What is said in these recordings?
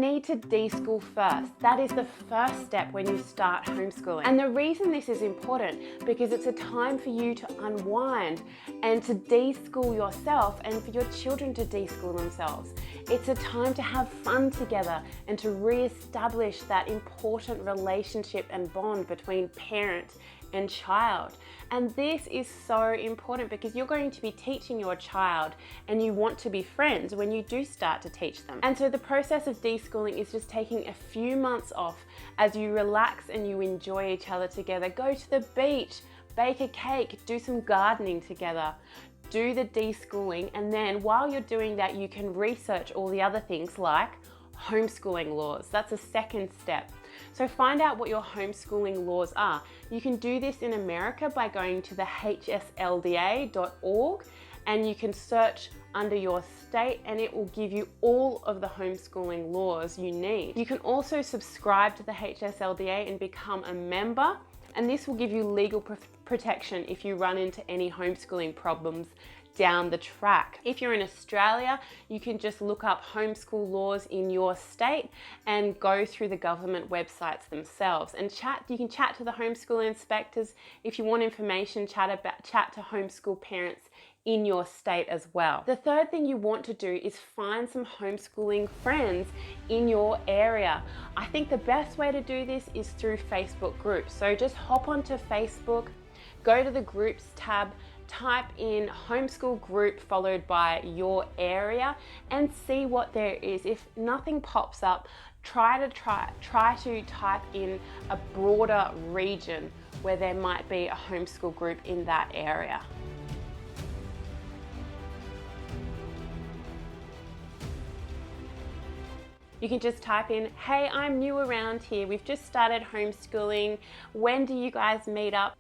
Need to de-school first. That is the first step when you start homeschooling. And the reason this is important, because it's a time for you to unwind and to de-school yourself and for your children to de-school themselves. It's a time to have fun together and to re-establish that important relationship and bond between parent and child. And this is so important because you're going to be teaching your child and you want to be friends when you do start to teach them. And so the process of de-schooling is just taking a few months off as you relax and you enjoy each other together. Go to the beach, bake a cake, do some gardening together. Do the de-schooling, and then while you're doing that, you can research all the other things like homeschooling laws. That's a second step. So find out what your homeschooling laws are. You can do this in America by going to the hslda.org and you can search under your state and it will give you all of the homeschooling laws you need. You can also subscribe to the HSLDA and become a member, and this will give you legal protection if you run into any homeschooling problems down the track. If you're in Australia, you can just look up homeschool laws in your state and go through the government websites themselves and chat. You can chat to the homeschool inspectors. If you want information, chat to homeschool parents in your state as well. The third thing you want to do is find some homeschooling friends in your area. I think the best way to do this is through Facebook groups. So just hop onto Facebook, go to the groups tab, type in homeschool group followed by your area and see what there is. If nothing pops up, try to type in a broader region where there might be a homeschool group in that area. You can just type in, hey, I'm new around here. We've just started homeschooling. When do you guys meet up?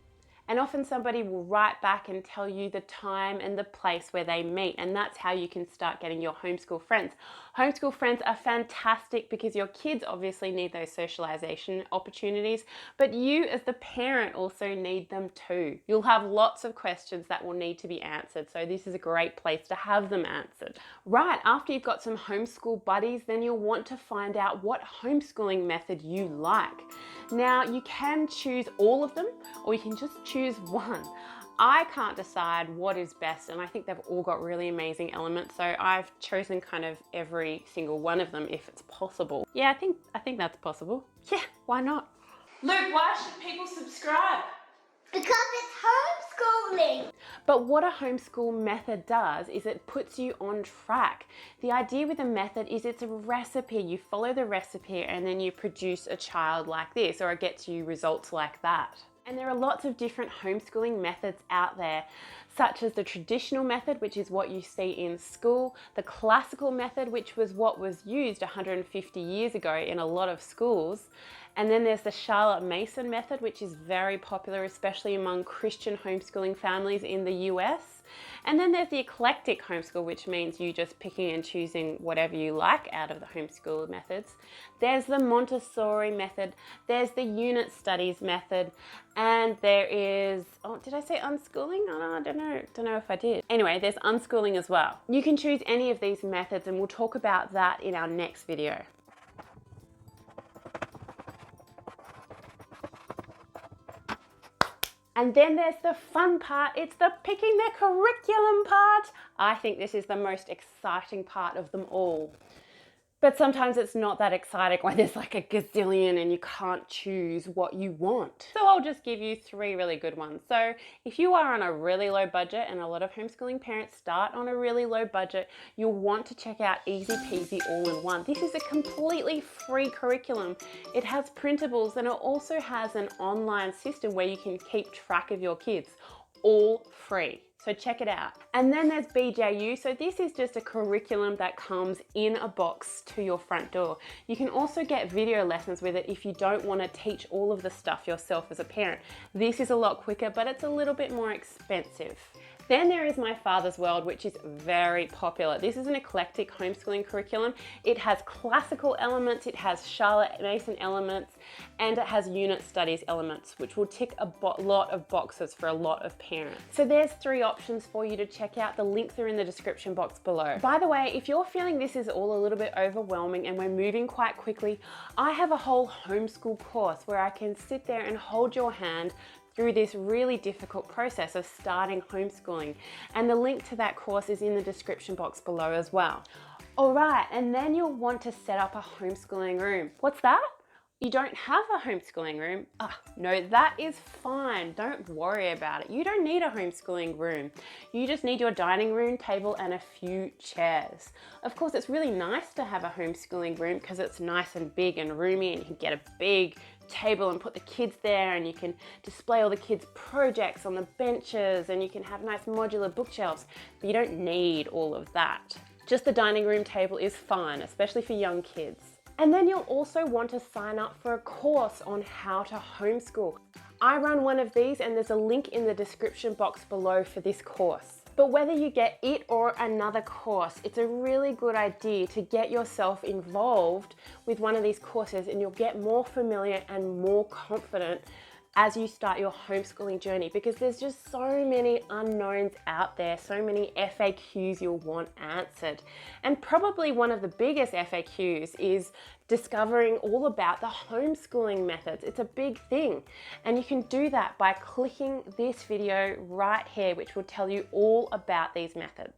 And often somebody will write back and tell you the time and the place where they meet. And that's how you can start getting your homeschool friends. Homeschool friends are fantastic because your kids obviously need those socialization opportunities, but you as the parent also need them too. You'll have lots of questions that will need to be answered. So this is a great place to have them answered. Right, after you've got some homeschool buddies, then you'll want to find out what homeschooling method you like. Now, you can choose all of them or you can just choose one. I can't decide what is best, and I think they've all got really amazing elements, so I've chosen kind of every single one of them if it's possible. Yeah, I think that's possible. Yeah, why not? Luke, why should people subscribe? Because it's homeschooling. But what a homeschool method does is it puts you on track. The idea with a method is it's a recipe. You follow the recipe and then you produce a child like this, or it gets you results like that. And there are lots of different homeschooling methods out there, such as the traditional method, which is what you see in school, the classical method, which was what was used 150 years ago in a lot of schools. And then there's the Charlotte Mason method, which is very popular, especially among Christian homeschooling families in the US. And then there's the eclectic homeschool, which means you just picking and choosing whatever you like out of the homeschool methods. There's the Montessori method, there's the unit studies method, and there is, oh, did I say unschooling? Oh, I don't know if I did. Anyway, there's unschooling as well. You can choose any of these methods and we'll talk about that in our next video. And then there's the fun part, it's the picking the curriculum part. I think this is the most exciting part of them all. But sometimes it's not that exciting when there's like a gazillion and you can't choose what you want. So I'll just give you 3 really good ones. So if you are on a really low budget, and a lot of homeschooling parents start on a really low budget, you'll want to check out Easy Peasy All-in-One. This is a completely free curriculum. It has printables and it also has an online system where you can keep track of your kids, all free. So check it out. And then there's BJU. So this is just a curriculum that comes in a box to your front door. You can also get video lessons with it if you don't want to teach all of the stuff yourself as a parent. This is a lot quicker, but it's a little bit more expensive. Then there is My Father's World, which is very popular. This is an eclectic homeschooling curriculum. It has classical elements, it has Charlotte Mason elements, and it has unit studies elements, which will tick a lot of boxes for a lot of parents. So there's 3 options for you to check out. The links are in the description box below. By the way, if you're feeling this is all a little bit overwhelming and we're moving quite quickly, I have a whole homeschool course where I can sit there and hold your hand through this really difficult process of starting homeschooling. And the link to that course is in the description box below as well. All right, and then you'll want to set up a homeschooling room. What's that? You don't have a homeschooling room? No, that is fine. Don't worry about it. You don't need a homeschooling room. You just need your dining room table and a few chairs. Of course, it's really nice to have a homeschooling room because it's nice and big and roomy, and you can get a big table and put the kids there, and you can display all the kids' projects on the benches, and you can have nice modular bookshelves, but you don't need all of that. Just the dining room table is fine, especially for young kids. And then you'll also want to sign up for a course on how to homeschool. I run one of these, and there's a link in the description box below for this course. But whether you get it or another course, it's a really good idea to get yourself involved with one of these courses, and you'll get more familiar and more confident as you start your homeschooling journey, because there's just so many unknowns out there, so many FAQs you'll want answered. And probably one of the biggest FAQs is discovering all about the homeschooling methods. It's a big thing. And you can do that by clicking this video right here, which will tell you all about these methods.